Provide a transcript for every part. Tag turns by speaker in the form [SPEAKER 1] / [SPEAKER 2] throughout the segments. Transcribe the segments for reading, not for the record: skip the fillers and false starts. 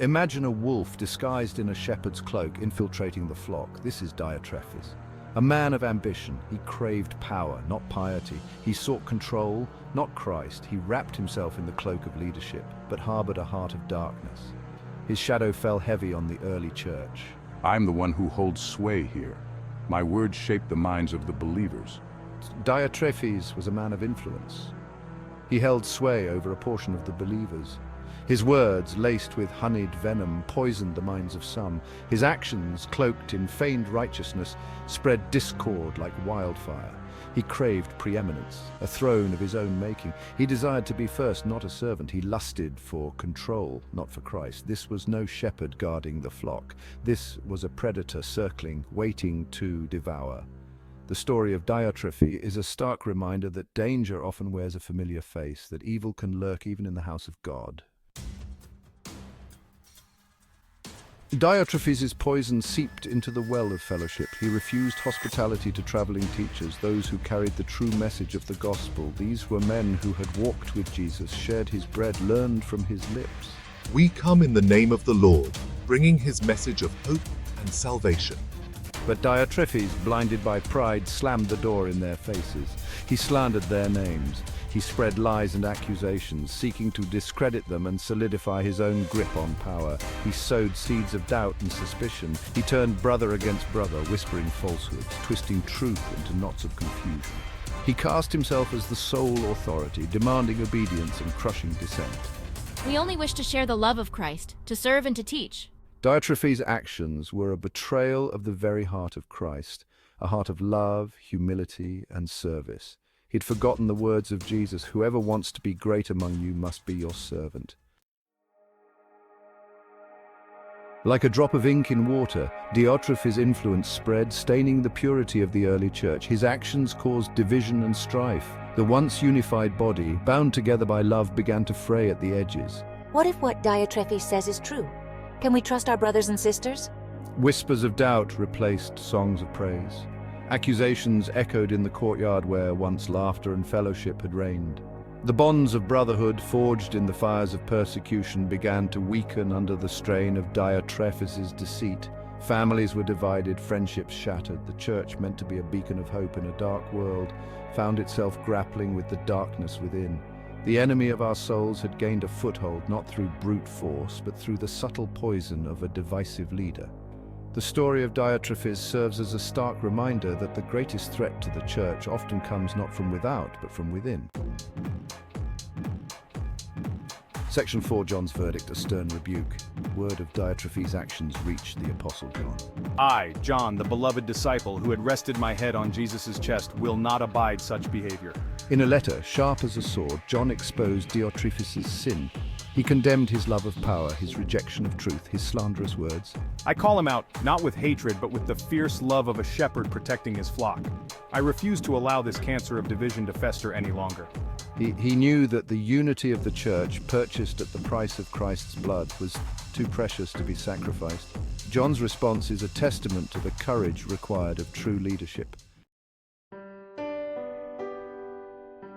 [SPEAKER 1] Imagine a wolf disguised in a shepherd's cloak infiltrating the flock. This is Diotrephes. A man of ambition, he craved power, not piety. He sought control, not Christ. He wrapped himself in the cloak of leadership, but harbored a heart of darkness. His shadow fell heavy on the early church.
[SPEAKER 2] I'm the one who holds sway here. My words shape the minds of the believers.
[SPEAKER 1] Diotrephes was a man of influence. He held sway over a portion of the believers. His words, laced with honeyed venom, poisoned the minds of some. His actions, cloaked in feigned righteousness, spread discord like wildfire. He craved preeminence, a throne of his own making. He desired to be first, not a servant. He lusted for control, not for Christ. This was no shepherd guarding the flock. This was a predator circling, waiting to devour. The story of Diotrephes is a stark reminder that danger often wears a familiar face, that evil can lurk even in the house of God. Diotrephes' poison seeped into the well of fellowship. He refused hospitality to traveling teachers, those who carried the true message of the gospel. These were men who had walked with Jesus, shared his bread, learned from his lips.
[SPEAKER 3] We come in the name of the Lord, bringing his message of hope and salvation.
[SPEAKER 1] But Diotrephes, blinded by pride, slammed the door in their faces. He slandered their names. He spread lies and accusations, seeking to discredit them and solidify his own grip on power. He sowed seeds of doubt and suspicion. He turned brother against brother, whispering falsehoods, twisting truth into knots of confusion. He cast himself as the sole authority, demanding obedience and crushing dissent.
[SPEAKER 4] We only wish to share the love of Christ, to serve and to teach.
[SPEAKER 1] Diotrephes' actions were a betrayal of the very heart of Christ, a heart of love, humility, and service. He'd forgotten the words of Jesus, "Whoever wants to be great among you must be your servant." Like a drop of ink in water, Diotrephes' influence spread, staining the purity of the early church. His actions caused division and strife. The once unified body, bound together by love, began to fray at the edges.
[SPEAKER 5] What if what Diotrephes says is true? Can we trust our brothers and sisters?
[SPEAKER 1] Whispers of doubt replaced songs of praise. Accusations echoed in the courtyard where once laughter and fellowship had reigned. The bonds of brotherhood, forged in the fires of persecution, began to weaken under the strain of Diotrephes' deceit. Families were divided, friendships shattered. The church, meant to be a beacon of hope in a dark world, found itself grappling with the darkness within. The enemy of our souls had gained a foothold, not through brute force, but through the subtle poison of a divisive leader. The story of Diotrephes serves as a stark reminder that the greatest threat to the church often comes not from without, but from within. Section 4, John's verdict, a stern rebuke. Word of Diotrephes' actions reached the Apostle John.
[SPEAKER 6] I, John, the beloved disciple who had rested my head on Jesus' chest, will not abide such behavior.
[SPEAKER 1] In a letter, sharp as a sword, John exposed Diotrephes' sin. He condemned his love of power, his rejection of truth, his slanderous words.
[SPEAKER 6] I call him out, not with hatred, but with the fierce love of a shepherd protecting his flock. I refuse to allow this cancer of division to fester any longer.
[SPEAKER 1] He knew that the unity of the church, purchased at the price of Christ's blood, was too precious to be sacrificed. John's response is a testament to the courage required of true leadership.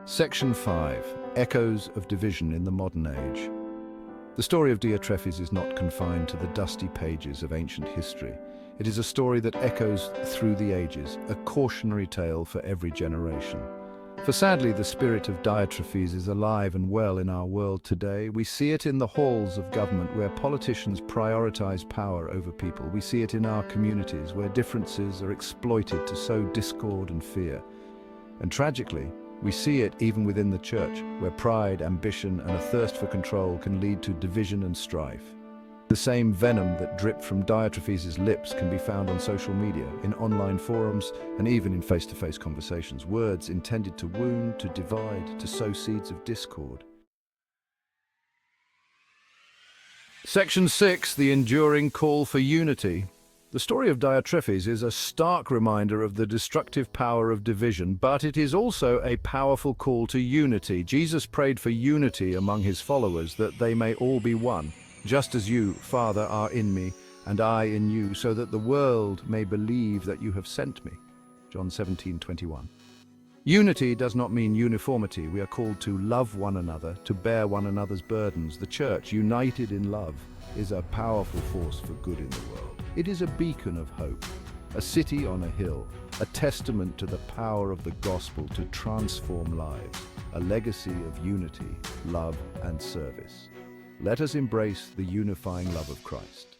[SPEAKER 1] Section 5, Echoes of Division in the Modern Age. The story of Diotrephes is not confined to the dusty pages of ancient history. It is a story that echoes through the ages, a cautionary tale for every generation. For sadly, the spirit of Diotrephes is alive and well in our world today. We see it in the halls of government where politicians prioritize power over people. We see it in our communities where differences are exploited to sow discord and fear. And tragically, we see it even within the church, where pride, ambition, and a thirst for control can lead to division and strife. The same venom that dripped from Diotrephes' lips can be found on social media, in online forums, and even in face-to-face conversations. Words intended to wound, to divide, to sow seeds of discord. Section 6, the enduring call for unity. The story of Diotrephes is a stark reminder of the destructive power of division, but it is also a powerful call to unity. Jesus prayed for unity among his followers, that they may all be one, just as you, Father, are in me, and I in you, so that the world may believe that you have sent me. John 17:21. Unity does not mean uniformity. We are called to love one another, to bear one another's burdens. The church, united in love, is a powerful force for good in the world. It is a beacon of hope, a city on a hill, a testament to the power of the gospel to transform lives, a legacy of unity, love, and service. Let us embrace the unifying love of Christ.